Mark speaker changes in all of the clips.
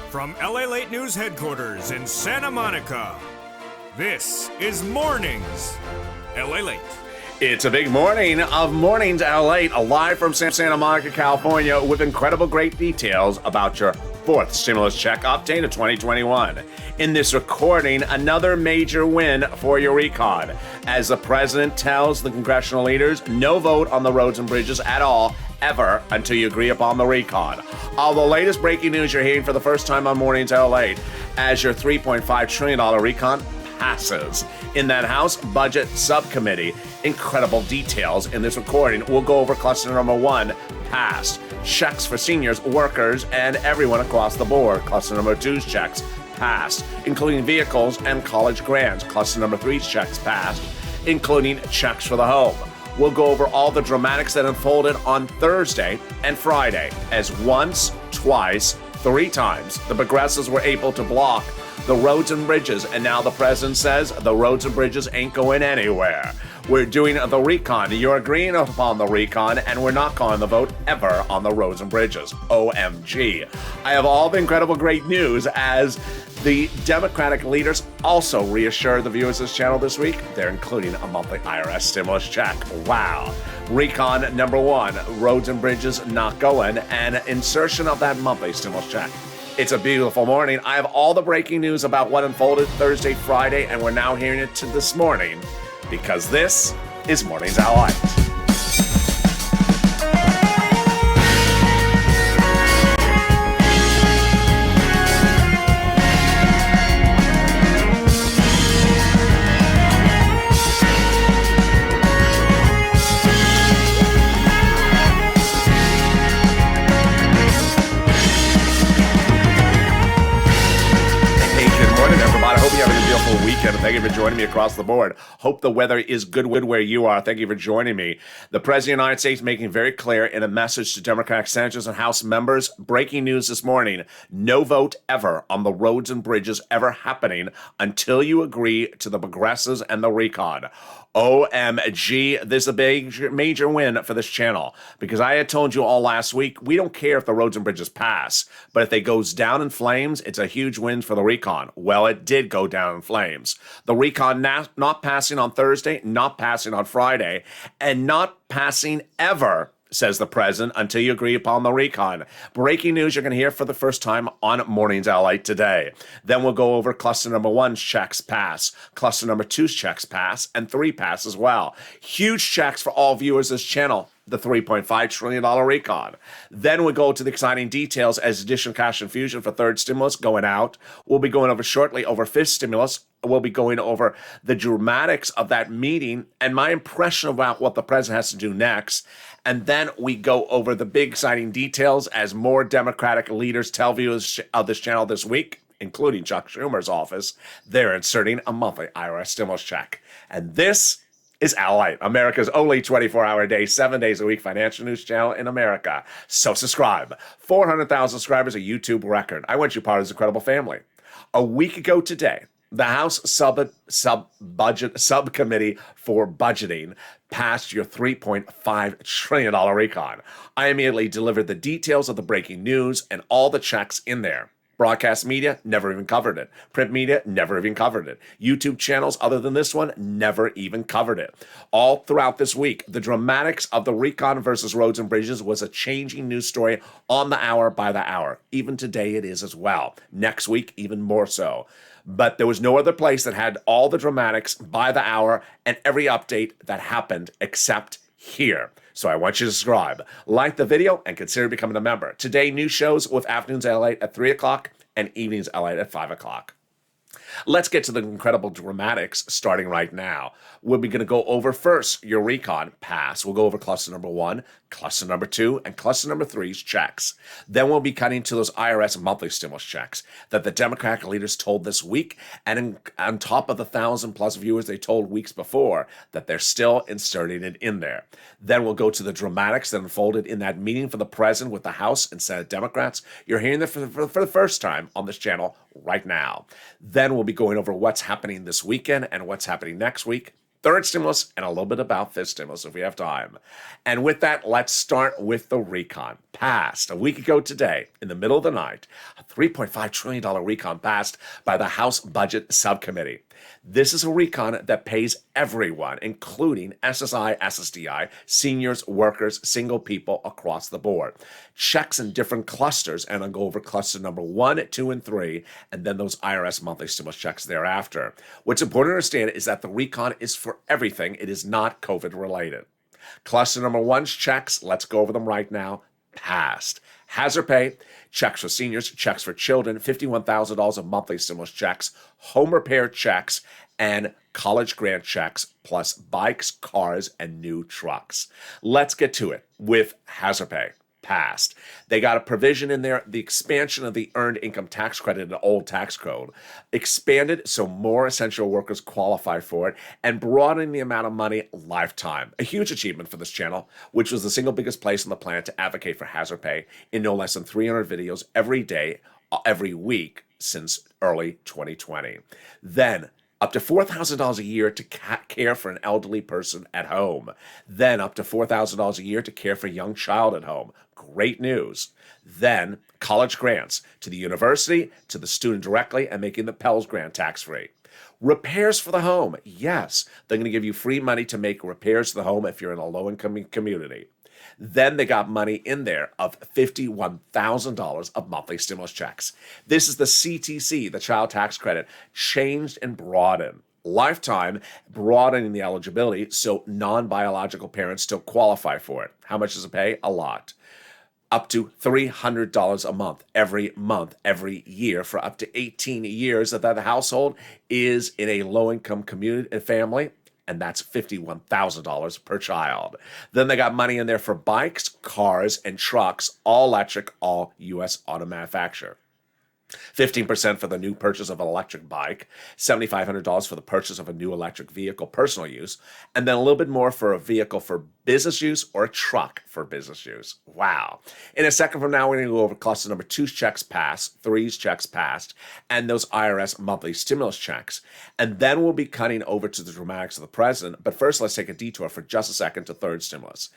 Speaker 1: From LALATE News headquarters in Santa Monica, this is Mornings LALATE.
Speaker 2: It's a big morning of Mornings LALATE, live from Santa Monica, California, with incredible great details about your fourth stimulus check update of 2021. In this recording, another major win for your recon, as the president tells the congressional leaders no vote on the roads and bridges at all, ever, until you agree upon the recon. All the latest breaking news you're hearing for the first time on Mornings LALATE, as your $3.5 trillion recon passes in that House Budget Subcommittee. Incredible details in this recording. We'll go over cluster number one, passed. Checks for seniors, workers, and everyone across the board. Cluster number two's checks passed, including vehicles and college grants. Cluster number three's checks passed, including checks for the home. We'll go over all the dramatics that unfolded on Thursday and Friday, as once, twice, three times the progressives were able to block the roads and bridges, and now the president says the roads and bridges ain't going anywhere. We're doing the recon. You're agreeing upon the recon, and we're not calling the vote ever on the roads and bridges. OMG. I have all the incredible great news as the Democratic leaders also reassure the viewers of this channel this week they're including a monthly IRS stimulus check. Wow. Recon number one, roads and bridges not going, and insertion of that monthly stimulus check. It's a beautiful morning. I have all the breaking news about what unfolded Thursday, Friday, and we're now hearing it to this morning because this is Mornings LALATE. Weekend. Thank you for joining me across the board. Hope the weather is good where you are. Thank you for joining me. The President of the United States making very clear in a message to Democratic senators and House members. Breaking news this morning. No vote ever on the roads and bridges ever happening until you agree to the progressives and the recon. OMG, this is a major win for this channel because I had told you all last week, we don't care if the roads and bridges pass, but if they goes down in flames, it's a huge win for the recon. Well, it did go down in flames. The recon not passing on Thursday, not passing on Friday, and not passing ever, says the president, until you agree upon the recon. Breaking news you're going to hear for the first time on Mornings LALATE today. Then we'll go over cluster number one's checks pass, cluster number two's checks pass, and three pass as well. Huge checks for all viewers of this channel. The $3.5 trillion recon. Then we go to the exciting details as additional cash infusion for third stimulus going out. We'll be going over shortly over fifth stimulus. We'll be going over the dramatics of that meeting and my impression about what the president has to do next. And then we go over the big exciting details as more Democratic leaders tell viewers of this channel this week, including Chuck Schumer's office, they're inserting a monthly IRS stimulus check. And this is LALATE, America's only 24-hour-a-day, 7 days a week financial news channel in America. So subscribe. 400,000 subscribers, a YouTube record. I want you part of this incredible family. A week ago today, the House Budget Subcommittee for Budgeting passed your $3.5 trillion recon. I immediately delivered the details of the breaking news and all the checks in there. Broadcast media never even covered it. Print media never even covered it. YouTube channels other than this one never even covered it. All throughout this week, the dramatics of the recon versus roads and bridges was a changing news story on the hour by the hour. Even today it is as well. Next week, even more so. But there was no other place that had all the dramatics by the hour and every update that happened except here. So I want you to subscribe, like the video, and consider becoming a member. Today, new shows with Afternoons LALATE at 3 o'clock and Evenings LALATE at 5 o'clock. Let's get to the incredible dramatics starting right now. We're going to go over first your recon pass. We'll go over cluster number one, cluster number two, and cluster number three's checks. Then we'll be cutting to those IRS monthly stimulus checks that the Democratic leaders told this week, and on top of the 1,000+ viewers they told weeks before, that they're still inserting it in there. Then we'll go to the dramatics that unfolded in that meeting for the president with the House and Senate Democrats. You're hearing that for the first time on this channel right now. Then we'll be going over what's happening this weekend and what's happening next week. third stimulus, and a little bit about fifth stimulus if we have time. And with that, let's start with the recon. Passed a week ago today, in the middle of the night, a $3.5 trillion recon passed by the House Budget Subcommittee. This is a recon that pays everyone, including SSI, SSDI, seniors, workers, single people across the board. Checks in different clusters, and I'll go over cluster number 1, 2, and 3, and then those IRS monthly stimulus checks thereafter. What's important to understand is that the recon is for everything. It is not COVID related. Cluster number 1's checks, let's go over them right now. Passed. Hazard pay, checks for seniors, checks for children, $51,000 of monthly stimulus checks, home repair checks, and college grant checks, plus bikes, cars, and new trucks. Let's get to it with hazard pay. Passed. They got a provision in there, the expansion of the earned income tax credit in the old tax code, expanded so more essential workers qualify for it, and broadening the amount of money lifetime. A huge achievement for this channel, which was the single biggest place on the planet to advocate for hazard pay in no less than 300 videos every day, every week since early 2020. Then, up to $4,000 a year to care for an elderly person at home. Then up to $4,000 a year to care for a young child at home. Great news. Then college grants to the university, to the student directly, and making the Pell Grant tax-free. Repairs for the home. Yes, they're going to give you free money to make repairs to the home if you're in a low-income community. Then they got money in there of $51,000 of monthly stimulus checks. This is the CTC, the child tax credit, changed and broadened. Lifetime, broadening the eligibility so non-biological parents still qualify for it. How much does it pay? A lot. Up to $300 a month, every year for up to 18 years that the household is in a low-income community and family. And that's $51,000 per child. Then they got money in there for bikes, cars, and trucks, all electric, all U.S. auto manufacturer. 15% for the new purchase of an electric bike, $7,500 for the purchase of a new electric vehicle, personal use, and then a little bit more for a vehicle for business use or a truck for business use. Wow. In a second from now, we're going to go over cluster number 2's checks passed, 3's checks passed, and those IRS monthly stimulus checks. And then we'll be cutting over to the dramatics of the president. But first, let's take a detour for just a second to third stimulus.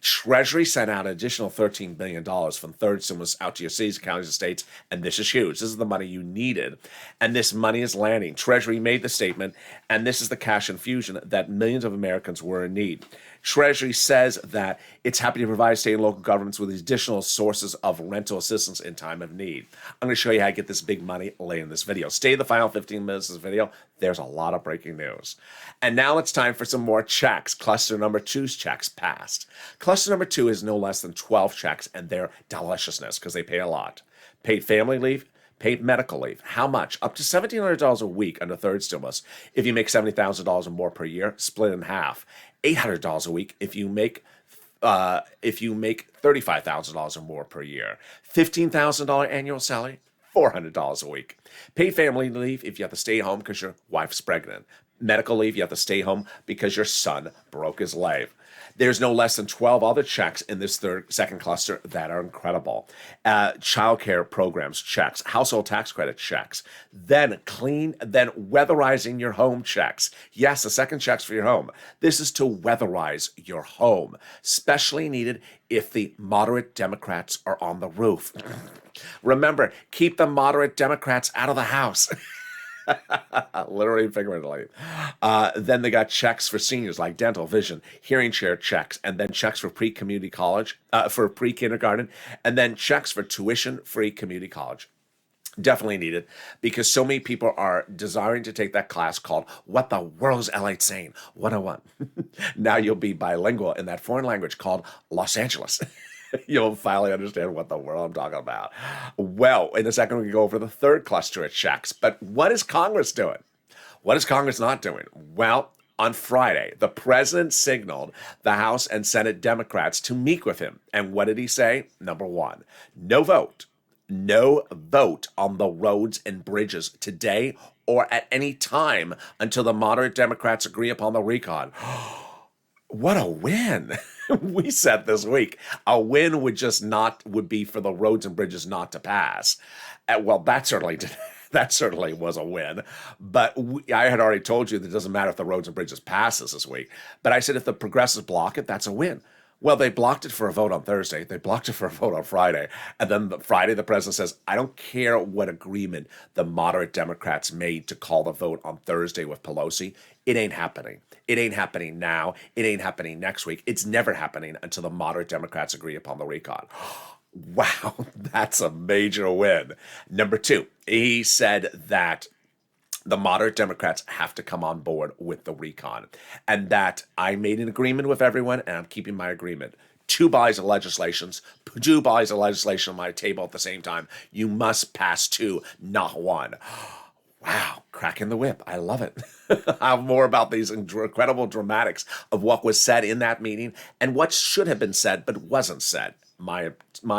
Speaker 2: Treasury sent out an additional $13 billion from third stimulus out to your cities, counties, and states, and this is huge. This is the money you needed, and this money is landing. Treasury made the statement, and this is the cash infusion that millions of Americans were in need. Treasury says that it's happy to provide state and local governments with additional sources of rental assistance in time of need. I'm going to show you how to get this big money later in this video. Stay the final 15 minutes of this video. There's a lot of breaking news. And now it's time for some more checks. Cluster number 2's checks passed. Cluster number 2 is no less than 12 checks, and they're deliciousness because they pay a lot. Paid family leave, paid medical leave. How much? Up to $1,700 a week under third stimulus. If you make $70,000 or more per year, split in half. $800 a week if you make $35,000 or more per year. $15,000 annual salary, $400 a week. Paid family leave if you have to stay home because your wife's pregnant. Medical leave, you have to stay home because your son broke his leg. There's no less than 12 other checks in this second cluster that are incredible. Childcare programs checks, household tax credit checks, then weatherizing your home checks. Yes, the second check's for your home. This is to weatherize your home, especially needed if the moderate Democrats are on the roof. Remember, keep the moderate Democrats out of the house. Literally and figuratively. Then they got checks for seniors like dental, vision, hearing share checks, and then checks for pre-community college, for pre-kindergarten, and then checks for tuition-free community college. Definitely needed because so many people are desiring to take that class called What the World's LATE Saying 101. Now you'll be bilingual in that foreign language called Los Angeles. You'll finally understand what the world I'm talking about. Well, in a second, we can go over the third cluster of checks. But what is Congress doing? What is Congress not doing? Well, on Friday, the president signaled the House and Senate Democrats to meet with him. And what did he say? Number one, no vote on the roads and bridges today or at any time until the moderate Democrats agree upon the recon. What a win. We said this week, a win would be for the roads and bridges not to pass. Well, that certainly That certainly was a win. But I had already told you that it doesn't matter if the roads and bridges passes this week. But I said if the progressives block it, that's a win. Well, they blocked it for a vote on Thursday. They blocked it for a vote on Friday. And then Friday, the president says, I don't care what agreement the moderate Democrats made to call the vote on Thursday with Pelosi. It ain't happening. It ain't happening now. It ain't happening next week. It's never happening until the moderate Democrats agree upon the recon. Wow, that's a major win. Number two, he said that the moderate Democrats have to come on board with the recon, and that I made an agreement with everyone, and I'm keeping my agreement. Two bodies of legislation on my table at the same time. You must pass two, not one. Wow, cracking the whip. I love it. I'll have more about these incredible dramatics of what was said in that meeting and what should have been said but wasn't said. My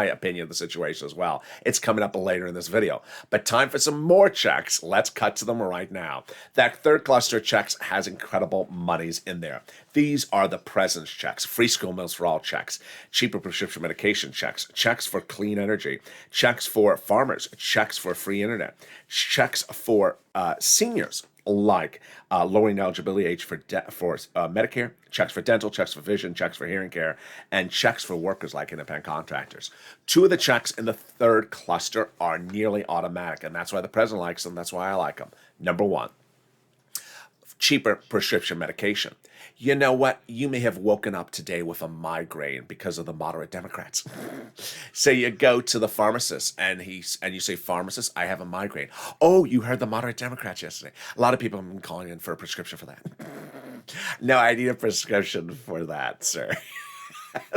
Speaker 2: opinion of the situation as well. It's coming up later in this video. But time for some more checks. Let's cut to them right now. That third cluster of checks has incredible monies in there. These are the president's checks, free school meals for all checks, cheaper prescription medication checks, checks for clean energy, checks for farmers, checks for free internet, checks for seniors, like lowering eligibility age for Medicare, checks for dental, checks for vision, checks for hearing care, and checks for workers like independent contractors. Two of the checks in the third cluster are nearly automatic, and that's why the president likes them. That's why I like them. Number one, cheaper prescription medication. You know what? You may have woken up today with a migraine because of the moderate Democrats. So you go to the pharmacist and you say, pharmacist, I have a migraine. Oh, you heard the moderate Democrats yesterday. A lot of people have been calling in for a prescription for that. No, I need a prescription for that, sir.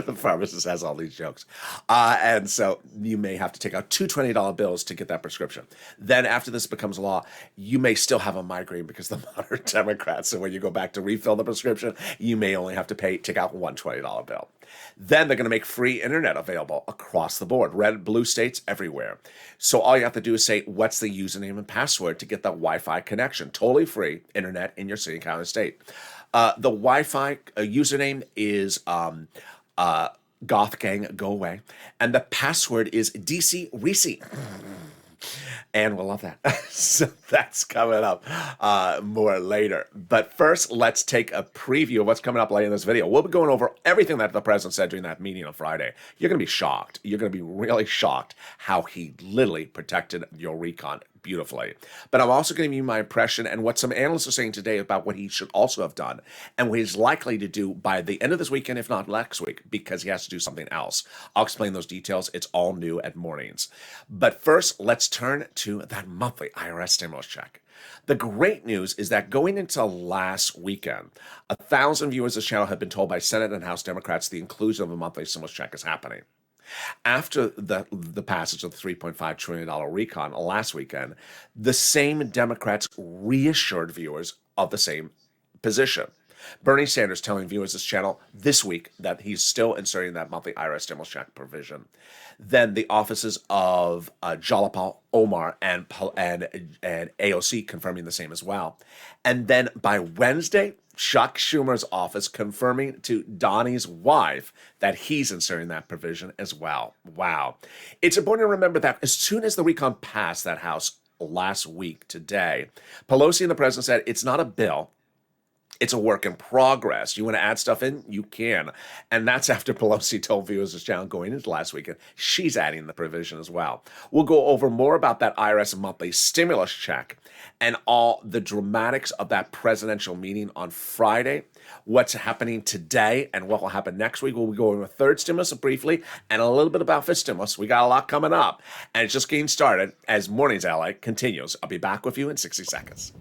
Speaker 2: The pharmacist has all these jokes. And so you may have to take out two $20 bills to get that prescription. Then after this becomes law, you may still have a migraine because the moderate Democrats. So when you go back to refill the prescription, you may only have to take out one $20 bill. Then they're going to make free internet available across the board, red, blue states, everywhere. So all you have to do is say, what's the username and password to get that Wi-Fi connection? Totally free internet in your city, county, state. The Wi-Fi username is Goth Gang Go Away, and the password is DC Reese. And we'll love that. So that's coming up more later. But first, let's take a preview of what's coming up later in this video. We'll be going over everything that the president said during that meeting on Friday. You're going to be shocked. You're going to be really shocked how he literally protected your recon beautifully. But I'm also going to give you my impression and what some analysts are saying today about what he should also have done and what he's likely to do by the end of this weekend, if not next week, because he has to do something else. I'll explain those details. It's all new at mornings. But first, let's turn to that monthly IRS stimulus check. The great news is that going into last weekend, 1,000 viewers of this channel have been told by Senate and House Democrats the inclusion of a monthly stimulus check is happening. After the passage of the $3.5 trillion recon last weekend, the same Democrats reassured viewers of the same position. Bernie Sanders telling viewers this channel this week that he's still inserting that monthly IRS stimulus check provision. Then the offices of Jalapal, Omar, and AOC confirming the same as well. And then by Wednesday, Chuck Schumer's office confirming to Donnie's wife that he's inserting that provision as well. Wow. It's important to remember that as soon as the recon passed that House last week today, Pelosi and the president said it's not a bill. It's a work in progress. You want to add stuff in? You can. And that's after Pelosi told viewers this channel going into last weekend, she's adding the provision as well. We'll go over more about that IRS monthly stimulus check and all the dramatics of that presidential meeting on Friday, what's happening today, and what will happen next week. We'll be going with third stimulus briefly and a little bit about fifth stimulus. We got a lot coming up, and it's just getting started as Mornings LA continues. I'll be back with you in 60 seconds.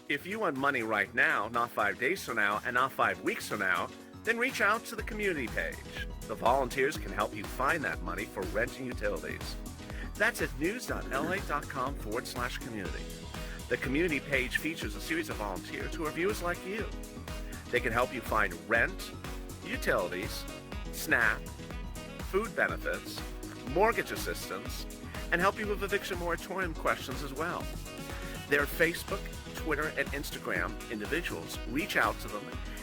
Speaker 2: If you want money right now, not 5 days from now, and not 5 weeks from now, then reach out to the community page. The volunteers can help you find that money for rent and utilities. That's at news.la.com/community. The community page features a series of volunteers who are viewers like you. They can help you find rent, utilities, SNAP, food benefits, mortgage assistance, and help you with eviction moratorium questions as well. Their Facebook, Twitter, and Instagram individuals reach out to them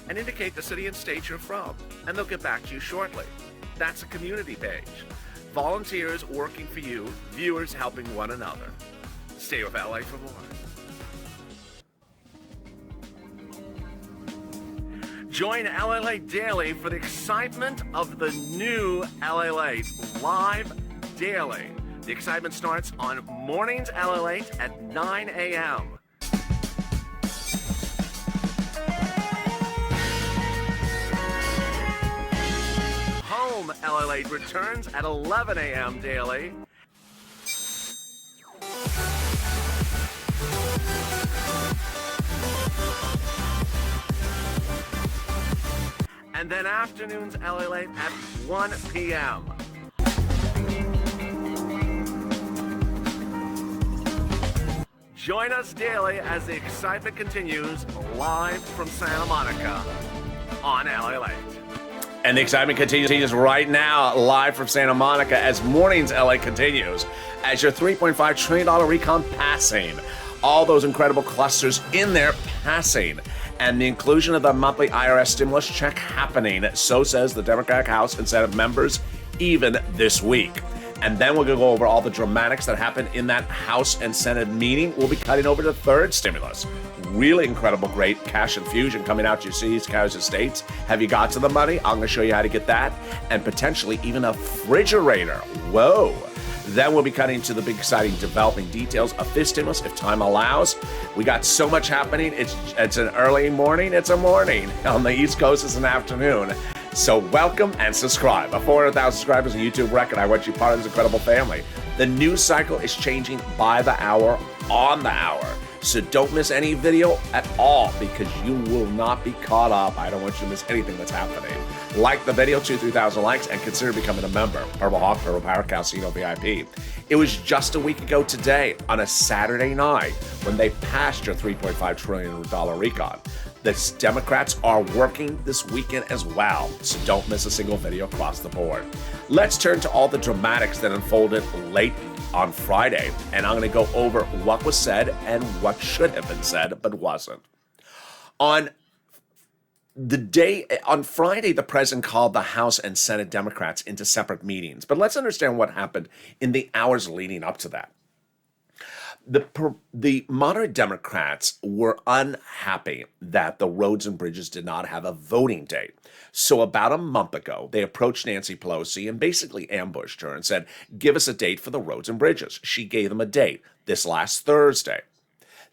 Speaker 2: and indicate the city and state you're from, and they'll get back to you shortly. That's a community page. volunteers working for you, viewers helping one another. Stay with LA for more. Join LALATE Daily for the excitement of the new LALATE live daily. The excitement starts on Mornings LALATE at 9 a.m. Home LALATE returns at 11 a.m. daily. And then afternoons LALATE at 1 p.m. Join us daily as the excitement continues live from Santa Monica on LALATE. And the excitement continues right now live from Santa Monica as Mornings LA continues. As your $3.5 trillion recon passing. All those incredible clusters in there passing. And the inclusion of the monthly IRS stimulus check happening. So says the Democratic House and Senate members even this week. And then we're going to go over all the dramatics that happened in that House and Senate meeting. We'll be cutting over the third stimulus. Really incredible, great cash infusion coming out to your cities, counties, and states. Have you got to the money? I'm going to show you how to get that. And potentially even a refrigerator. Whoa. Then we'll be cutting to the big, exciting, developing details of this stimulus if time allows. We got so much happening. It's an early morning. It's a morning. On the East Coast, it's an afternoon. So welcome and subscribe. A 400,000 subscribers, a YouTube record. I want you part of this incredible family. The news cycle is changing by the hour, on the hour. So don't miss any video at all because you will not be caught up. I don't want you to miss anything that's happening. Like the video, 2,000-3,000 likes, and consider becoming a member. Purple Hawk, Purple Power Casino VIP. It was just a week ago today on a Saturday night when they passed your $3.5 trillion recon. The Democrats are working this weekend as well, so don't miss a single video across the board. Let's turn to all the dramatics that unfolded late on Friday, and I'm going to go over what was said and what should have been said but wasn't. On Friday, the president called the House and Senate Democrats into separate meetings, but let's understand what happened in the hours leading up to that. The moderate Democrats were unhappy that the roads and bridges did not have a voting date. So about a month ago, they approached Nancy Pelosi and basically ambushed her and said, give us a date for the roads and bridges. She gave them a date this last Thursday.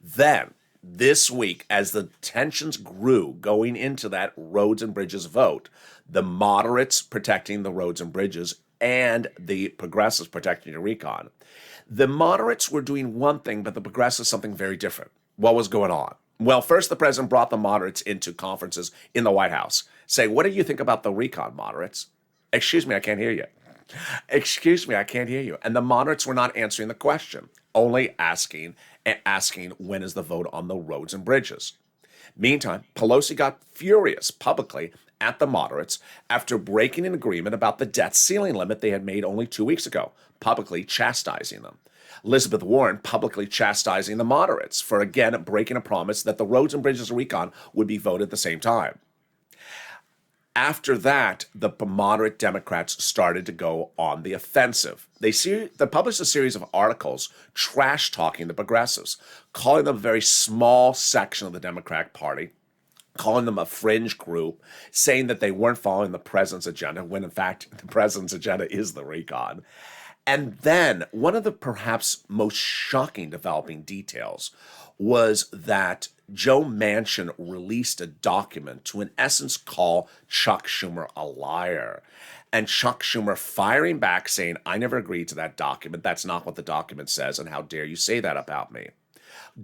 Speaker 2: Then, this week, as the tensions grew going into that roads and bridges vote, the moderates protecting the roads and bridges and the progressives protecting the recon, the moderates were doing one thing, but the progressives something very different. What was going on? Well, first, the president brought the moderates into conferences in the White House, saying, what do you think about the recon, moderates? Excuse me, I can't hear you. Excuse me, I can't hear you. And the moderates were not answering the question, only asking when is the vote on the roads and bridges. Meantime, Pelosi got furious publicly at the moderates after breaking an agreement about the debt ceiling limit they had made only 2 weeks ago, publicly chastising them. Elizabeth Warren publicly chastising the moderates for again breaking a promise that the roads and bridges recon would be voted at the same time. After that, the moderate Democrats started to go on the offensive. They published a series of articles trash-talking the progressives, calling them a very small section of the Democratic Party, calling them a fringe group, saying that they weren't following the president's agenda, when in fact the president's agenda is the recon. And then one of the perhaps most shocking developing details was that Joe Manchin released a document to in essence call Chuck Schumer a liar. And Chuck Schumer firing back saying, I never agreed to that document. That's not what the document says. And how dare you say that about me?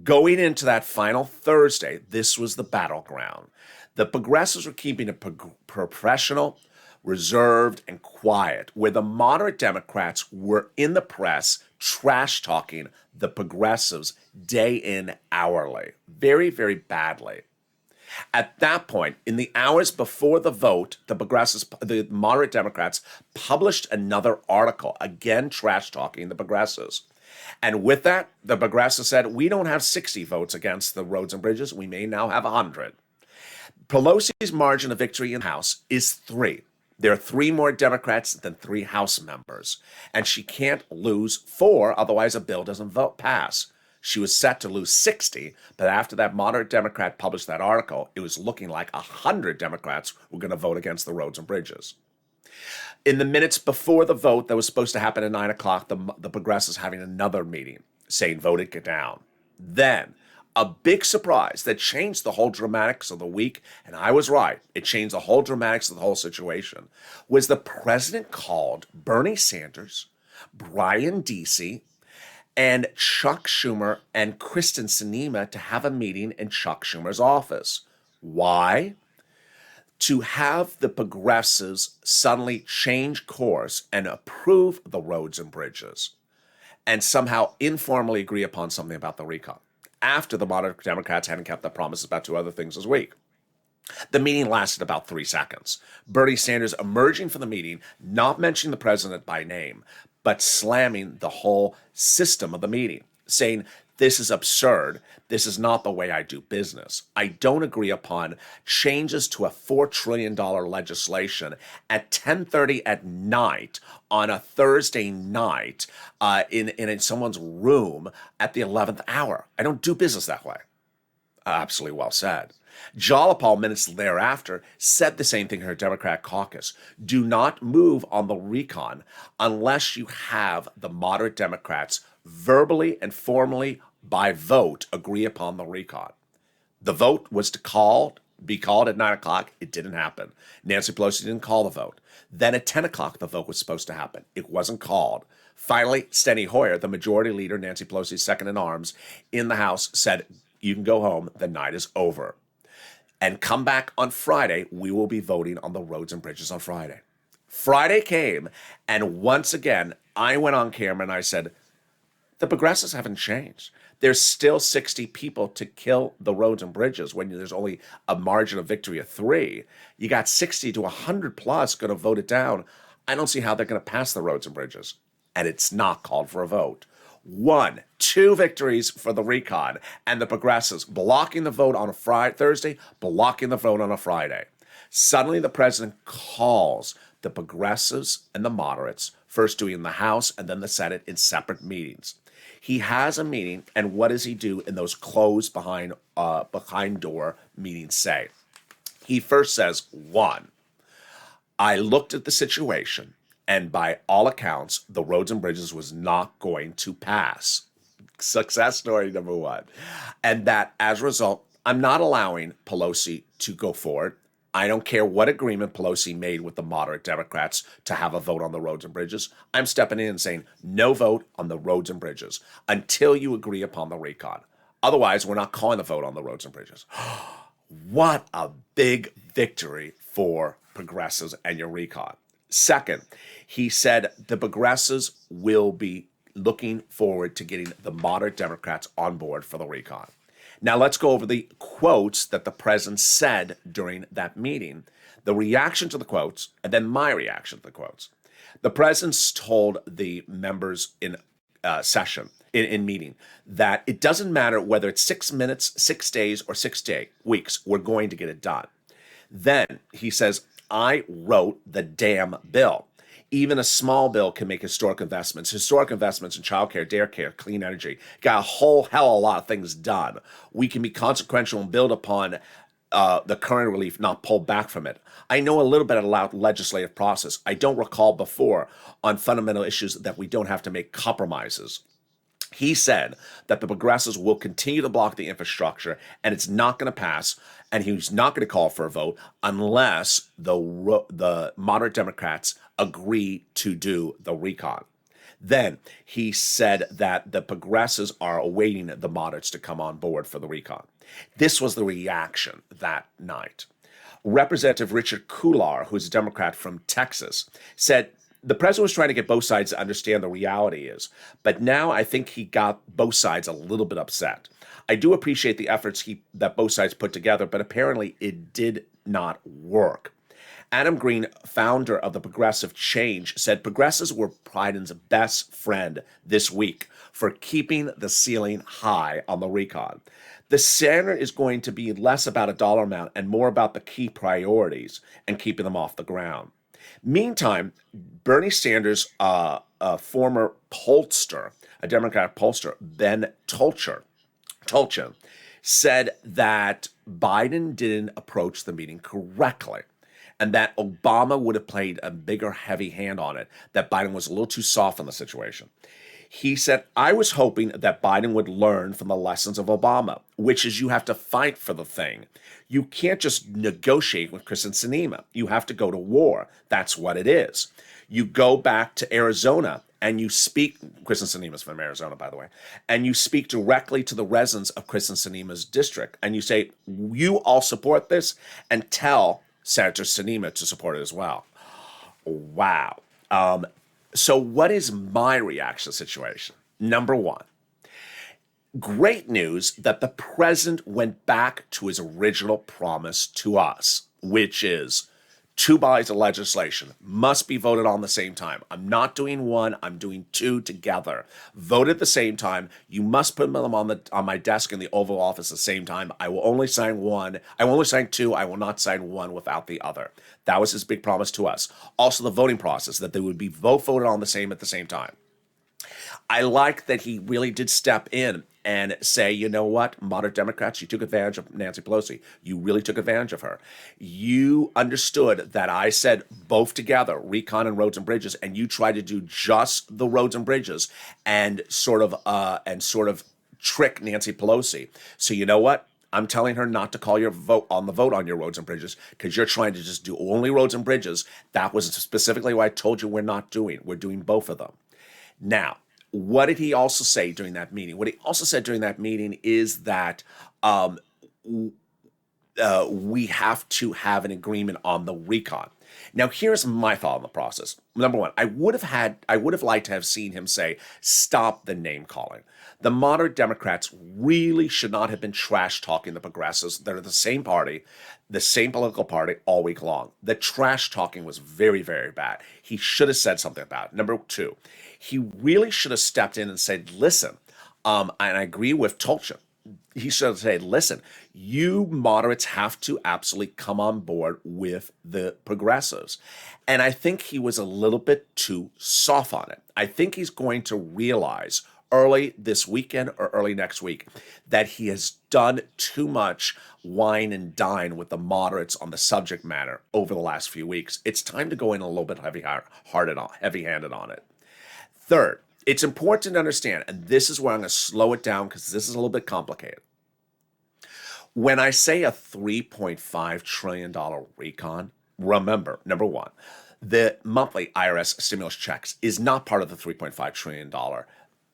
Speaker 2: Going into that final Thursday, this was the battleground. The progressives were keeping it professional, reserved, and quiet, where the moderate Democrats were in the press trash-talking the progressives day in, hourly, very, very badly. At that point, in the hours before the vote, the moderate Democrats published another article, again trash-talking the progressives. And with that, the progressives said, we don't have 60 votes against the roads and bridges. We may now have 100. Pelosi's margin of victory in the House is 3. There are 3 more Democrats than 3 House members, and she can't lose 4, otherwise a bill doesn't pass. She was set to lose 60, but after that moderate Democrat published that article, it was looking like 100 Democrats were going to vote against the roads and bridges. In the minutes before the vote that was supposed to happen at 9 o'clock, the progressives having another meeting saying vote it down. Then, a big surprise that changed the whole dramatics of the week, and I was right, it changed the whole dramatics of the whole situation, was the president called Bernie Sanders, Brian Deasy, and Chuck Schumer and Kristen Sinema to have a meeting in Chuck Schumer's office. Why? To have the progressives suddenly change course and approve the roads and bridges and somehow informally agree upon something about the recon, after the moderate Democrats hadn't kept their promises about 2 other things this week. The meeting lasted about 3 seconds. Bernie Sanders emerging from the meeting, not mentioning the president by name, but slamming the whole system of the meeting, saying, this is absurd. This is not the way I do business. I don't agree upon changes to a $4 trillion legislation at 10:30 at night on a Thursday night in someone's room at the 11th hour. I don't do business that way. Absolutely well said. Jalopal, minutes thereafter, said the same thing in her Democratic caucus. Do not move on the recon unless you have the moderate Democrats verbally and formally by vote agree upon the recon. The vote was to be called at 9 o'clock. It didn't happen. Nancy Pelosi didn't call the vote. Then at 10 o'clock, the vote was supposed to happen. It wasn't called. Finally, Steny Hoyer, the majority leader, Nancy Pelosi's second in arms in the House, said, you can go home. The night is over. And come back on Friday. We will be voting on the roads and bridges on Friday. Friday came, and once again, I went on camera and I said, the progressives haven't changed. There's still 60 people to kill the roads and bridges when there's only a margin of victory of 3. You got 60 to 100 plus going to vote it down. I don't see how they're going to pass the roads and bridges. And it's not called for a vote. 1, 2 victories for the recon, and the progressives blocking the vote on a Thursday, blocking the vote on a Friday. Suddenly the president calls the progressives and the moderates, first doing the House and then the Senate in separate meetings. He has a meeting, and what does he do in those closed behind door meetings say? He first says, 1, I looked at the situation, and by all accounts, the roads and bridges was not going to pass. Success story number 1. And that, as a result, I'm not allowing Pelosi to go forward. I don't care what agreement Pelosi made with the moderate Democrats to have a vote on the roads and bridges. I'm stepping in and saying no vote on the roads and bridges until you agree upon the recon. Otherwise, we're not calling the vote on the roads and bridges. What a big victory for progressives and your recon. Second, he said the progressives will be looking forward to getting the moderate Democrats on board for the recon. Now let's go over the quotes that the president said during that meeting, the reaction to the quotes, and then my reaction to the quotes. The president told the members in meeting, that it doesn't matter whether it's 6 minutes, 6 days, or 6 weeks, we're going to get it done. Then he says, I wrote the damn bill. Even a small bill can make historic investments in childcare, daycare, clean energy. Got a whole hell of a lot of things done. We can be consequential and build upon the current relief, not pull back from it. I know a little bit about legislative process. I don't recall before on fundamental issues that we don't have to make compromises. He said that the progressives will continue to block the infrastructure, and it's not going to pass, and he's not going to call for a vote unless the moderate Democrats agree to do the recon. Then he said that the progressives are awaiting the moderates to come on board for the recon. This was the reaction that night. Representative Richard Kular, who's a Democrat from Texas, said, the president was trying to get both sides to understand the reality is, but now I think he got both sides a little bit upset. I do appreciate the efforts that both sides put together, but apparently it did not work. Adam Green, founder of the Progressive Change, said progressives were Biden's best friend this week for keeping the ceiling high on the recon. The standard is going to be less about a dollar amount and more about the key priorities and keeping them off the ground. Meantime, Bernie Sanders, a former pollster, a Democratic pollster, Ben Tolchin, said that Biden didn't approach the meeting correctly and that Obama would have played a bigger, heavy hand on it, that Biden was a little too soft on the situation. He said, I was hoping that Biden would learn from the lessons of Obama, which is you have to fight for the thing. You can't just negotiate with Kristen Sinema. You have to go to war. That's what it is. You go back to Arizona and you speak, Kristen Sinema's from Arizona, by the way, and you speak directly to the residents of Kristen Sinema's district. And you say, you all support this, and tell Senator Sinema to support it as well. Wow. So what is my reaction to the situation? Number one, great news that the president went back to his original promise to us, which is 2 bodies of legislation must be voted on the same time. I'm not doing one, I'm doing 2 together. Vote at the same time. You must put them on my desk in the Oval Office at the same time. I will only sign 1. I will only sign 2. I will not sign one without the other. That was his big promise to us. Also, the voting process, that they would be voted on at the same time. I like that he really did step in and say, you know what, moderate Democrats, you took advantage of Nancy Pelosi. You really took advantage of her. You understood that I said both together, recon and roads and bridges, and you tried to do just the roads and bridges and sort of trick Nancy Pelosi. So you know what? I'm telling her not to call your vote on your roads and bridges because you're trying to just do only roads and bridges. That was specifically what I told you we're not doing. We're doing both of them. Now, what did he also say during that meeting? What he also said during that meeting is that we have to have an agreement on the recon. Now, here's my thought on the process. Number one, I would have liked to have seen him say, stop the name calling. The moderate Democrats really should not have been trash talking the progressives. They're the same party, the same political party all week long. The trash talking was very, very bad. He should have said something about it. Number two, he really should have stepped in and said, listen, and I agree with Tolchin. He should have said, listen, you moderates have to absolutely come on board with the progressives. And I think he was a little bit too soft on it. I think he's going to realize early this weekend or early next week that he has done too much wine and dine with the moderates on the subject matter over the last few weeks. It's time to go in a little bit heavy-handed on it. Third, it's important to understand, and this is where I'm going to slow it down because this is a little bit complicated. When I say a $3.5 trillion recon, remember, number one, the monthly IRS stimulus checks is not part of the $3.5 trillion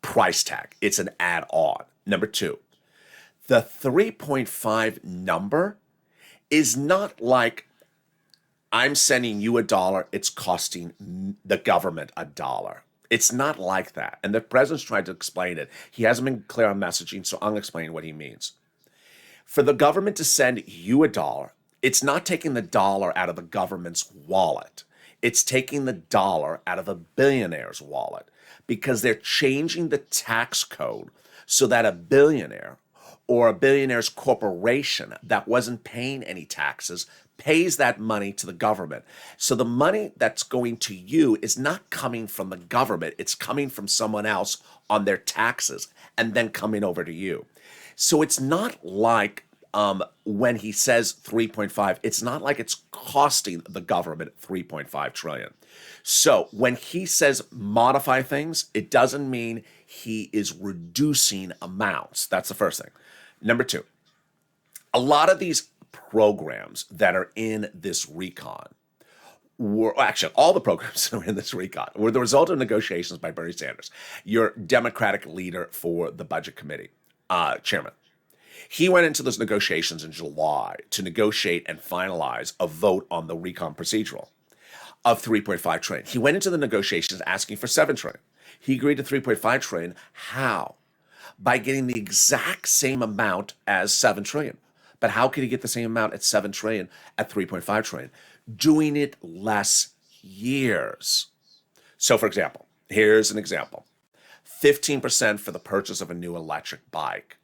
Speaker 2: price tag. It's an add-on. Number two, the 3.5 number is not like I'm sending you $1, it's costing the government $1. It's not like that. And the president's tried to explain it. He hasn't been clear on messaging, so I'm going to explain what he means. For the government to send you $1, it's not taking the dollar out of the government's wallet. It's taking the dollar out of a billionaire's wallet because they're changing the tax code so that a billionaire or a billionaire's corporation that wasn't paying any taxes pays that money to the government. So the money that's going to you is not coming from the government. It's coming from someone else on their taxes and then coming over to you. So it's not like when he says 3.5, it's not like it's costing the government 3.5 trillion. So when he says modify things, it doesn't mean he is reducing amounts. That's the first thing. Number two, a lot of these programs that are in this recon actually all the programs that are in this recon were the result of negotiations by Bernie Sanders, your Democratic leader for the Budget Committee, chairman. He went into those negotiations in July to negotiate and finalize a vote on the recon procedural of 3.5 trillion. He went into the negotiations asking for 7 trillion. He agreed to 3.5 trillion. How? By getting the exact same amount as 7 trillion. But how could he get the same amount at 7 trillion at 3.5 trillion? Doing it less years. So for example, here's an example. 15% for the purchase of a new electric bike.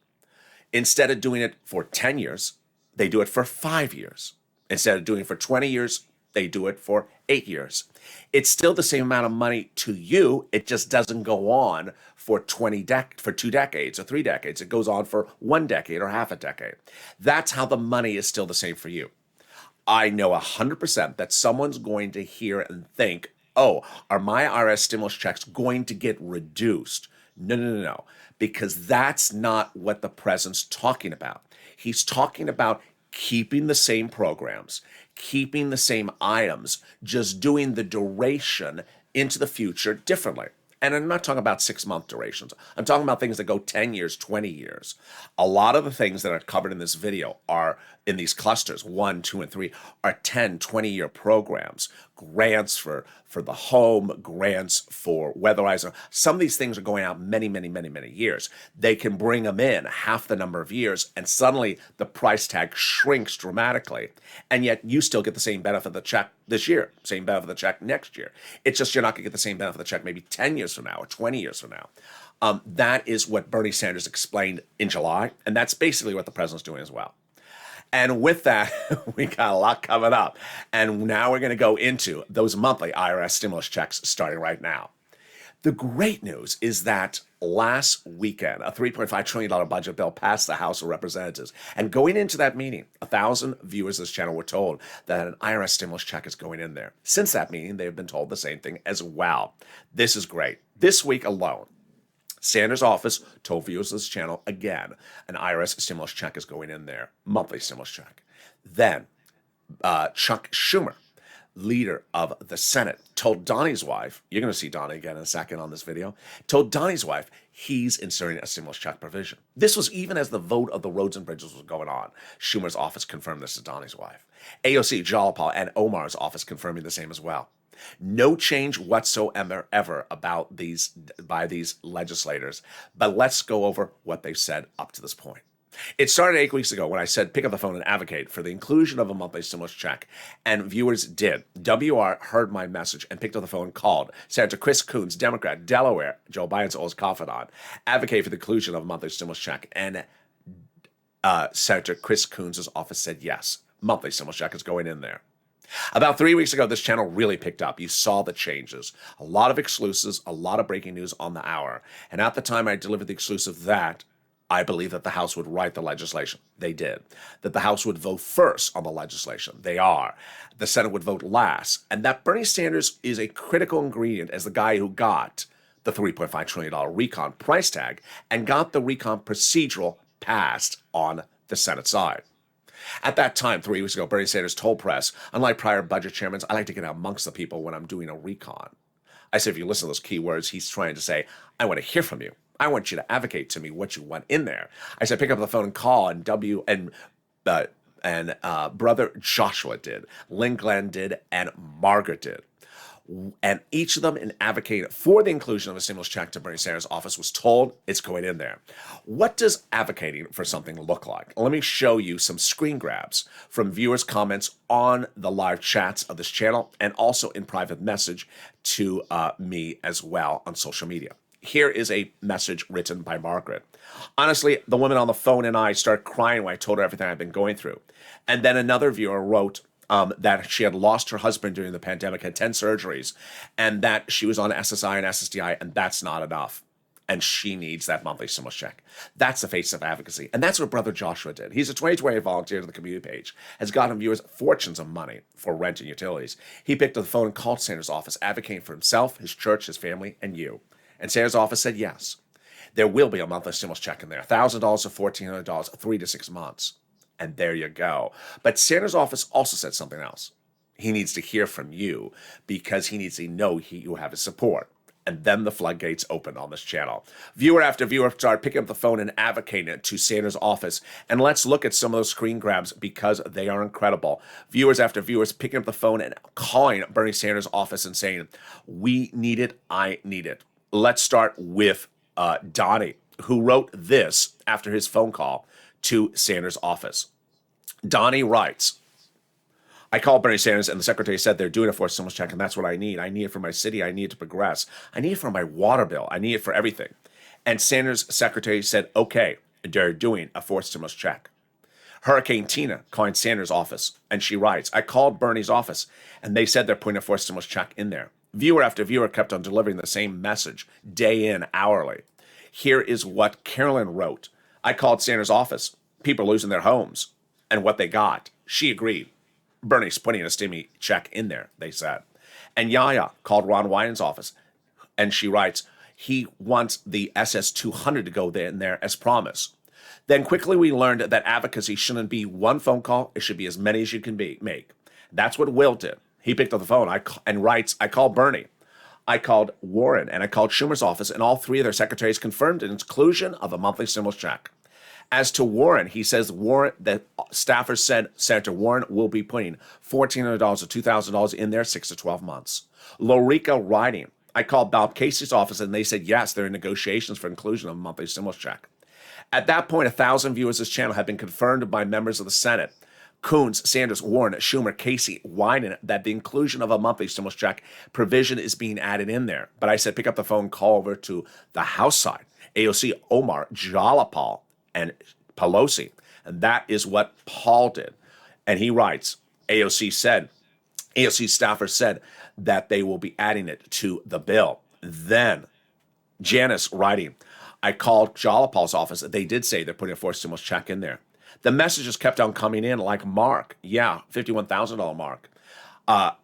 Speaker 2: Instead of doing it for 10 years, they do it for 5 years. Instead of doing it for 20 years, They do it for 8 years. It's still the same amount of money to you. It just doesn't go on for 2 decades or 3 decades. It goes on for 1 decade or half a decade. That's how the money is still the same for you. I know 100% that someone's going to hear and think, oh, are my IRS stimulus checks going to get reduced? No, because that's not what the president's talking about. He's talking about keeping the same programs, keeping the same items, just doing the duration into the future differently. And I'm not talking about 6-month durations. I'm talking about things that go 10 years, 20 years. A lot of the things that are covered in this video are in these clusters, 1, 2, and 3, are 10, 20-year programs, grants for the home, grants for weatherizer. Some of these things are going out many, many, many, many years. They can bring them in half the number of years, and suddenly the price tag shrinks dramatically, and yet you still get the same benefit of the check this year, same benefit of the check next year. It's just you're not going to get the same benefit of the check maybe 10 years from now or 20 years from now. That is what Bernie Sanders explained in July, and that's basically what the president's doing as well. And with that, we got a lot coming up. And now we're going to go into those monthly IRS stimulus checks starting right now. The great news is that last weekend, a $3.5 trillion budget bill passed the House of Representatives. And going into that meeting, 1,000 viewers of this channel were told that an IRS stimulus check is going in there. Since that meeting, they've been told the same thing as well. This is great. This week alone, Sanders' office told viewers of this channel again, an IRS stimulus check is going in there, monthly stimulus check. Then Chuck Schumer, leader of the Senate, told Donnie's wife, you're going to see Donnie again in a second on this video, told Donnie's wife he's inserting a stimulus check provision. This was even as the vote of the roads and bridges was going on. Schumer's office confirmed this to Donnie's wife. AOC, Jalapal, and Omar's office confirming the same as well. No change whatsoever about these by these legislators, but let's go over what they've said up to this point. It started 8 weeks ago when I said pick up the phone and advocate for the inclusion of a monthly stimulus check, and viewers did. WR heard my message and picked up the phone and called. Senator Chris Coons, Democrat, Delaware, Joe Biden's oldest confidant, advocate for the inclusion of a monthly stimulus check, and Senator Chris Coons' office said yes, monthly stimulus check is going in there. About 3 weeks ago, this channel really picked up. You saw the changes. A lot of exclusives, a lot of breaking news on the hour. And at the time I delivered the exclusive that I believe that the House would write the legislation. They did. That the House would vote first on the legislation. They are. The Senate would vote last. And that Bernie Sanders is a critical ingredient as the guy who got the $3.5 trillion recon price tag and got the recon procedural passed on the Senate side. At that time, 3 weeks ago, Bernie Sanders told press, unlike prior budget chairmen, I like to get out amongst the people when I'm doing a recon. I said, if you listen to those key words, he's trying to say, I want to hear from you. I want you to advocate to me what you want in there. I said, pick up the phone and call, and Brother Joshua did, Lynn Glenn did, and Margaret did. And each of them in advocating for the inclusion of a stimulus check to Bernie Sanders' office was told it's going in there. What does advocating for something look like? Let me show you some screen grabs from viewers' comments on the live chats of this channel and also in private message to me as well on social media. Here is a message written by Margaret. Honestly, the woman on the phone and I started crying when I told her everything I'd been going through. And then another viewer wrote that she had lost her husband during the pandemic, had 10 surgeries, and that she was on SSI and SSDI, and that's not enough. And she needs that monthly stimulus check. That's the face of advocacy. And that's what Brother Joshua did. He's a 2020 volunteer to the community page, has gotten viewers fortunes of money for rent and utilities. He picked up the phone and called Sanders' office, advocating for himself, his church, his family, and you. And Sanders' office said yes. There will be a monthly stimulus check in there, $1,000 or $1,400, 3 to 6 months. And there you go. But Sanders' office also said something else. He needs to hear from you because he needs to know you have his support. And then the floodgates opened on this channel. Viewer after viewer started picking up the phone and advocating it to Sanders' office. And let's look at some of those screen grabs because they are incredible. Viewers after viewers picking up the phone and calling Bernie Sanders' office and saying, we need it, I need it. Let's start with Donnie, who wrote this after his phone call to Sanders' office. Donnie writes, I called Bernie Sanders and the secretary said they're doing a forced stimulus check and that's what I need. I need it for my city. I need it to progress. I need it for my water bill. I need it for everything. And Sanders' secretary said, okay, they're doing a forced stimulus check. Hurricane Tina calling Sanders' office, and she writes, I called Bernie's office, and they said they're putting a forced stimulus check in there. Viewer after viewer kept on delivering the same message, day in, hourly. Here is what Carolyn wrote. I called Sanders' office. People losing their homes. And what they got. She agreed. Bernie's putting a stimmy check in there, they said. And Yaya called Ron Wyden's office, and she writes, he wants the SS-200 to go in there as promised. Then quickly we learned that advocacy shouldn't be one phone call. It should be as many as you can make. That's what Will did. He picked up the phone and writes, I called Bernie. I called Warren, and I called Schumer's office, and all three of their secretaries confirmed an inclusion of a monthly stimulus check. As to Warren, he says the staffers said Senator Warren will be putting $1,400 or $2,000 in there 6 to 12 months. Lorica writing, I called Bob Casey's office, and they said yes, they're in negotiations for inclusion of a monthly stimulus check. At that point, 1,000 viewers of this channel had been confirmed by members of the Senate. Coons, Sanders, Warren, Schumer, Casey, Wyden, that the inclusion of a monthly stimulus check provision is being added in there. But I said, pick up the phone, call over to the House side. AOC, Omar, Jalapal, and Pelosi. And that is what Paul did. And he writes, AOC staffer said that they will be adding it to the bill. Then Janice writing, I called Jalapal's office. They did say they're putting a forced stimulus check in there. The messages kept on coming in like Mark. Yeah, $51,000 Mark. I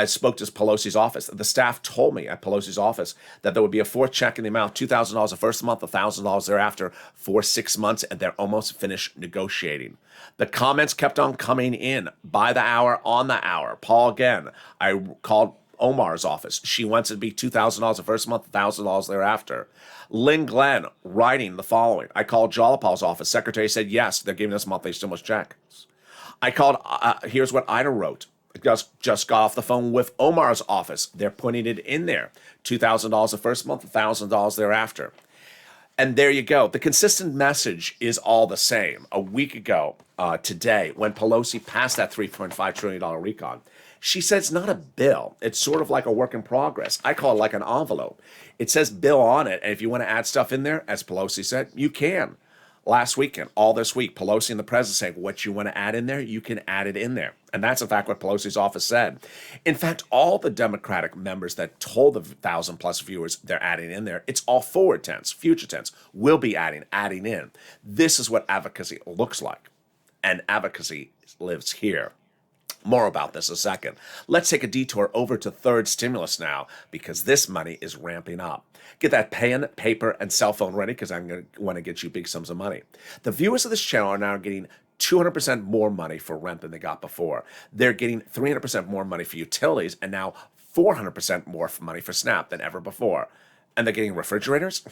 Speaker 2: spoke to Pelosi's office. The staff told me at Pelosi's office that there would be a fourth check in the amount of $2,000 the first month, $1,000 thereafter for 6 months, and they're almost finished negotiating. The comments kept on coming in by the hour, on the hour. Paul again. I called Omar's office. She wants it to be $2,000 the first month, $1,000 thereafter. Lynn Glenn writing the following. I called Jalapal's office. Secretary said, yes, they're giving us monthly stimulus checks. I called, here's what Ida wrote. Just got off the phone with Omar's office. They're putting it in there. $2,000 the first month, $1,000 thereafter. And there you go. The consistent message is all the same. A week ago today, when Pelosi passed that $3.5 trillion recon, she said it's not a bill. It's sort of like a work in progress. I call it like an envelope. It says bill on it, and if you want to add stuff in there, as Pelosi said, you can. Last weekend, all this week, Pelosi and the president saying, what you want to add in there, you can add it in there. And that's, in fact, what Pelosi's office said. In fact, all the Democratic members that told the 1,000-plus viewers they're adding in there, it's all forward tense, future tense, will be adding in. This is what advocacy looks like. And advocacy lives here. More about this in a second. Let's take a detour over to third stimulus now, because this money is ramping up. Get that pen, paper, and cell phone ready, because I'm going to want to get you big sums of money. The viewers of this channel are now getting 200% more money for rent than they got before. They're getting 300% more money for utilities, and now 400% more money for SNAP than ever before. And they're getting refrigerators?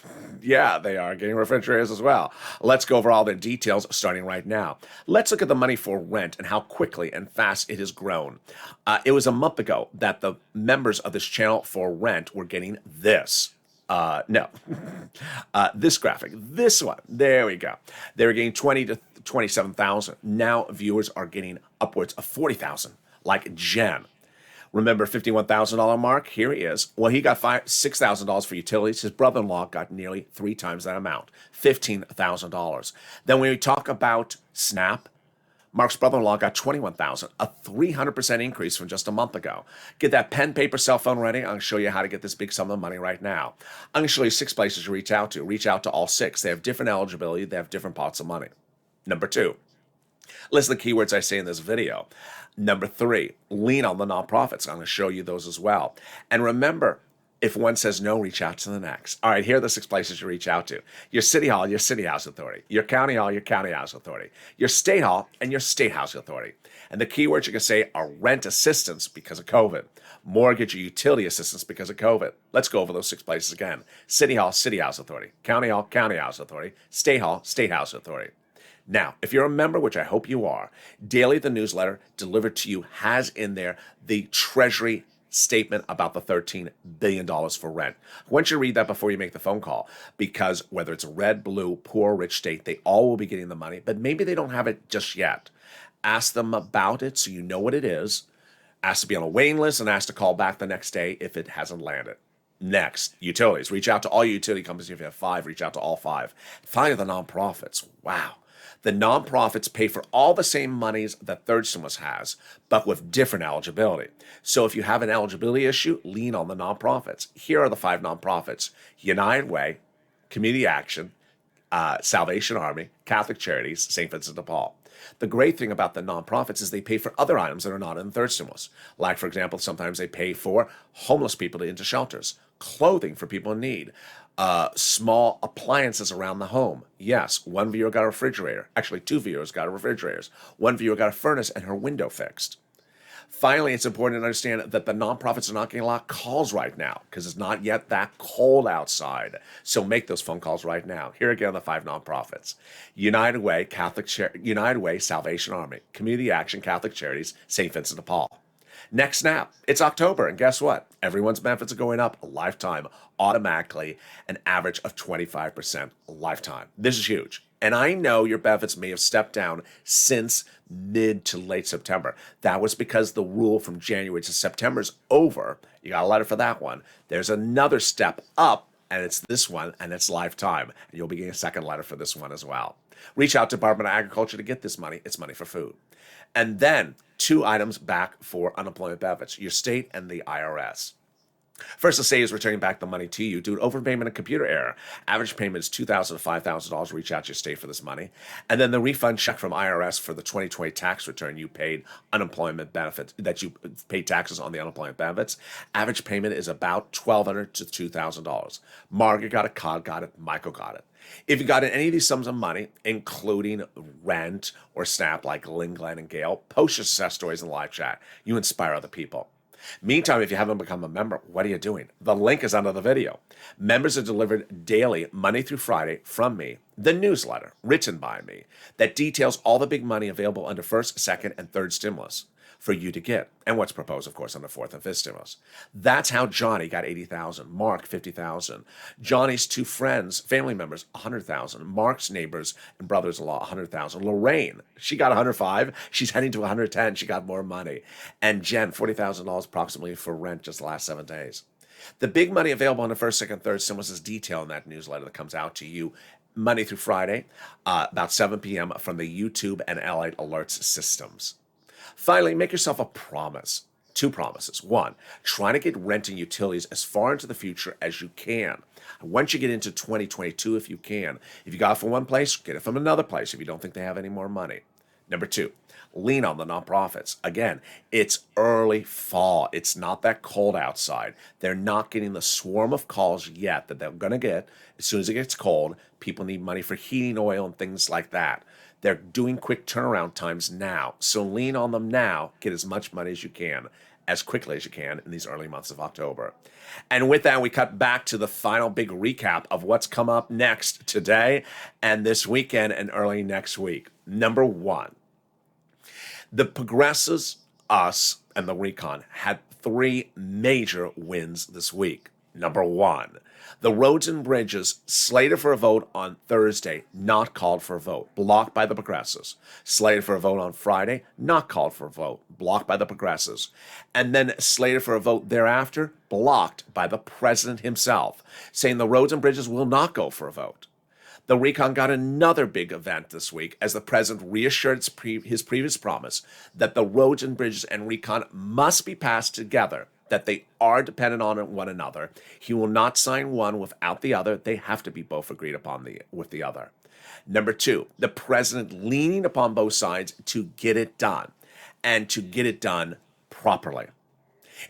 Speaker 2: Yeah, they are getting refrigerators as well. Let's go over all their details starting right now. Let's look at the money for rent and how quickly and fast it has grown. It was a month ago that the members of this channel for rent were getting this. This graphic, this one. There we go. They were getting 20 to 27,000. Now viewers are getting upwards of 40,000, like Jen. Remember $51,000 Mark? Here he is. Well, he got $6,000 for utilities. His brother-in-law got nearly 3 times that amount, $15,000. Then when we talk about SNAP, Mark's brother-in-law got $21,000, a 300% increase from just a month ago. Get that pen, paper, cell phone ready. I'm going to show you how to get this big sum of money right now. I'm going to show you 6 places to reach out to. Reach out to all 6. They have different eligibility. They have different pots of money. Number 2, listen to the keywords I say in this video. Number 3, lean on the nonprofits. I'm going to show you those as well. And remember, if one says no, reach out to the next. All right, here are the 6 places you reach out to. Your city hall, your city house authority. Your county hall, your county house authority. Your state hall, and your state house authority. And the keywords you can say are rent assistance because of COVID. Mortgage or utility assistance because of COVID. Let's go over those 6 places again. City hall, city house authority. County hall, county house authority. State hall, state house authority. Now, if you're a member, which I hope you are, daily the newsletter delivered to you has in there the Treasury statement about the $13 billion for rent. I want you to read that before you make the phone call, because whether it's red, blue, poor, rich state, they all will be getting the money, but maybe they don't have it just yet. Ask them about it so you know what it is. Ask to be on a waiting list and ask to call back the next day if it hasn't landed. Next, utilities. Reach out to all your utility companies. If you have 5, reach out to all 5. Finally, the nonprofits. Wow. The nonprofits pay for all the same monies that third stimulus has, but with different eligibility. So if you have an eligibility issue, lean on the nonprofits. Here are the 5 nonprofits: United Way, Community Action, Salvation Army, Catholic Charities, St. Vincent de Paul. The great thing about the nonprofits is they pay for other items that are not in the third stimulus. Like, for example, sometimes they pay for homeless people into shelters, clothing for people in need, small appliances around the home. Yes, one viewer got a refrigerator. Actually, 2 viewers got refrigerators. One viewer got a furnace and her window fixed. Finally, it's important to understand that the nonprofits are not getting a lot of calls right now because it's not yet that cold outside. So make those phone calls right now. Here again are the 5 nonprofits: United Way, United Way, Salvation Army, Community Action, Catholic Charities, St. Vincent de Paul. Next snap, it's October, and guess what? Everyone's benefits are going up a lifetime, automatically, an average of 25% a lifetime. This is huge. And I know your benefits may have stepped down since mid to late September. That was because the rule from January to September is over. You got a letter for that one. There's another step up, and it's this one, and it's lifetime. And you'll be getting a second letter for this one as well. Reach out to Department of Agriculture to get this money. It's money for food. And then 2 items back for unemployment benefits: your state and the IRS. First, the state is returning back the money to you due to overpayment and computer error. Average payment is $2,000 to $5,000. Reach out to your state for this money. And then the refund check from IRS for the 2020 tax return you paid unemployment benefits, that you paid taxes on the unemployment benefits. Average payment is about $1,200 to $2,000. Margaret got it, Cod got it, Michael got it. If you got any of these sums of money, including rent or SNAP like Lynn, Glenn, and Gail, post your success stories in the live chat. You inspire other people. Meantime, if you haven't become a member, what are you doing? The link is under the video. Members are delivered daily, Monday through Friday, from me, the newsletter written by me that details all the big money available under first, second, and third stimulus for you to get, and what's proposed, of course, under fourth and fifth stimulus. That's how Johnny got $80,000, Mark $50,000, Johnny's 2 friends, family members, $100,000, Mark's neighbors and brothers-in-law, $100,000, Lorraine, she got $105,000, she's heading to $110,000, she got more money, and Jen, $40,000 approximately for rent just the last 7 days. The big money available on the first, second, third stimulus is detailed in that newsletter that comes out to you Monday through Friday, about 7 p.m. from the YouTube and LALATE alerts systems. Finally, make yourself a promise. 2 promises. 1, try to get rent and utilities as far into the future as you can. Once you get into 2022, if you can. If you got it from one place, get it from another place if you don't think they have any more money. Number 2, lean on the nonprofits. Again, it's early fall. It's not that cold outside. They're not getting the swarm of calls yet that they're going to get. As soon as it gets cold, people need money for heating oil and things like that. They're doing quick turnaround times now. So lean on them now. Get as much money as you can, as quickly as you can in these early months of October. And with that, we cut back to the final big recap of what's come up next today and this weekend and early next week. Number 1, the Progressives, us, and the Recon had 3 major wins this week. Number 1, the roads and bridges slated for a vote on Thursday, not called for a vote, blocked by the Progressives. Slated for a vote on Friday, not called for a vote, blocked by the Progressives. And then slated for a vote thereafter, blocked by the president himself, saying the roads and bridges will not go for a vote. The Recon got another big event this week as the president reassured his previous promise that the roads and bridges and Recon must be passed together, that they are dependent on one another. He will not sign one without the other. They have to be both agreed upon with the other. Number 2, the president leaning upon both sides to get it done, and to get it done properly.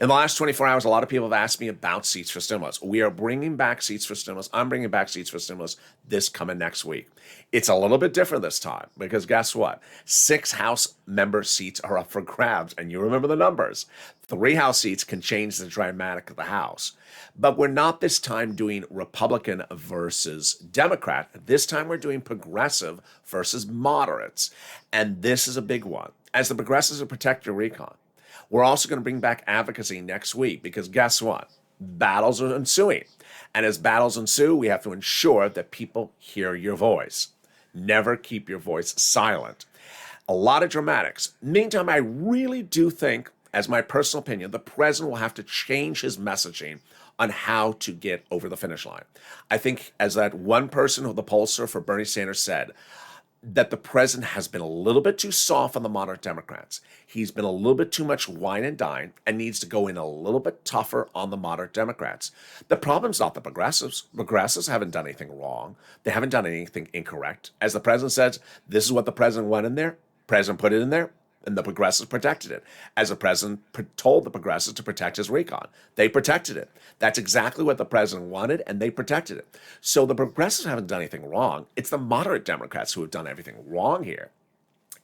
Speaker 2: In the last 24 hours, a lot of people have asked me about seats for stimulus. We are bringing back seats for stimulus. I'm bringing back seats for stimulus this coming next week. It's a little bit different this time because guess what? 6 House member seats are up for grabs, and you remember the numbers. 3 House seats can change the dynamic of the House. But we're not this time doing Republican versus Democrat. This time we're doing progressive versus moderates. And this is a big one. As the progressives will protect your Recon, we're also going to bring back advocacy next week because guess what? Battles are ensuing. And as battles ensue, we have to ensure that people hear your voice. Never keep your voice silent. A lot of dramatics. Meantime, I really do think, as my personal opinion, the president will have to change his messaging on how to get over the finish line. I think, as that one person who the pollster for Bernie Sanders said, that the president has been a little bit too soft on the moderate Democrats. He's been a little bit too much wine and dine and needs to go in a little bit tougher on the moderate Democrats. The problem's not the progressives. Progressives haven't done anything wrong. They haven't done anything incorrect. As the president says, this is what the president wanted in there. President put it in there, and the progressives protected it. As the president told the progressives to protect his recon, they protected it. That's exactly what the president wanted, and they protected it. So the progressives haven't done anything wrong. It's the moderate Democrats who have done everything wrong here.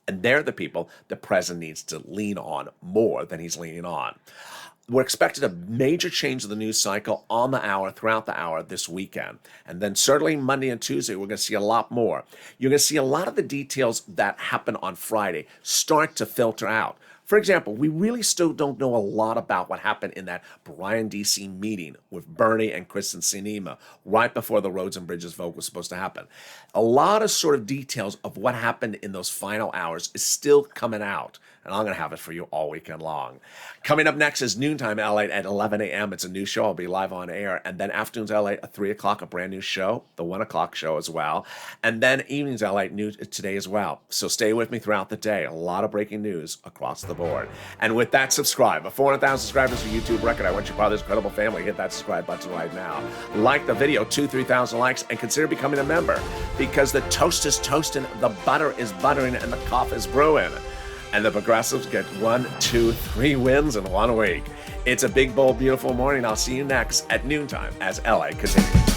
Speaker 2: And they're the people the president needs to lean on more than he's leaning on. We're expected a major change of the news cycle on the hour, throughout the hour this weekend. And then certainly Monday and Tuesday, we're going to see a lot more. You're going to see a lot of the details that happen on Friday start to filter out. For example, we really still don't know a lot about what happened in that Bryan, D.C. meeting with Bernie and Kristen Sinema right before the roads and bridges vote was supposed to happen. A lot of sort of details of what happened in those final hours is still coming out, and I'm going to have it for you all weekend long. Coming up next is Noontime LA at 11 a.m. It's a new show. I'll be live on air. And then Afternoons LA at 3 o'clock, a brand new show, the 1 o'clock show as well. And then Evenings LA news today as well. So stay with me throughout the day. A lot of breaking news across the board. And with that, subscribe. 400,000 subscribers for YouTube record. I want you part of this incredible family. Hit that subscribe button right now. Like the video, 3,000 likes, and consider becoming a member because the toast is toasting, the butter is buttering, and the coffee is brewing. And the progressives get 1, 2, 3 wins in 1 week. It's a big, bold, beautiful morning. I'll see you next at noontime as LA continues.